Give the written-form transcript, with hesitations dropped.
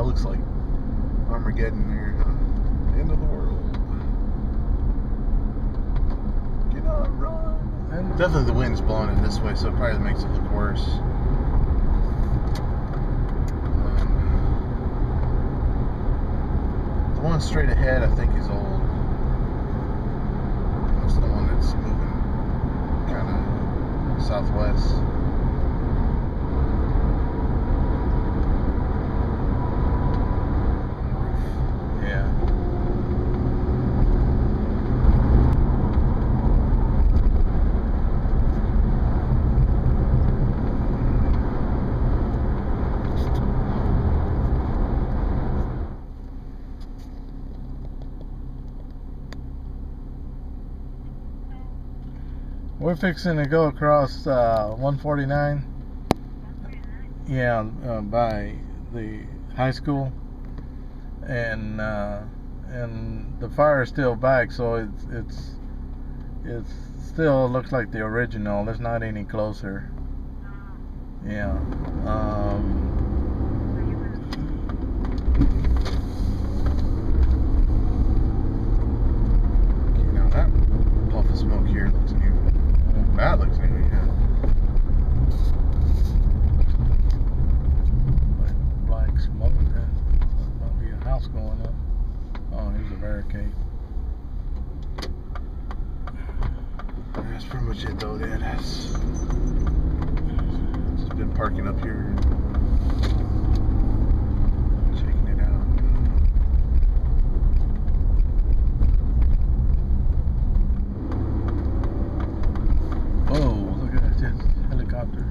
that looks like Armageddon there, huh? End of the world. Get on, run. And definitely the wind's blowing it this way, so it probably makes it look worse. The one straight ahead, I think, is old. That's the one that's moving kind of southwest. We're fixing to go across 149. Yeah, by the high school, and the fire is still back, so it's still looks like the original. It's not any closer. Yeah. Now that puff of smoke here looks new. That looks new, yeah. Black smoke, might be a house going up. Oh, here's a barricade. That's pretty much it though, Dad. Just been parking up here, checking it out. Oh, look at that helicopter.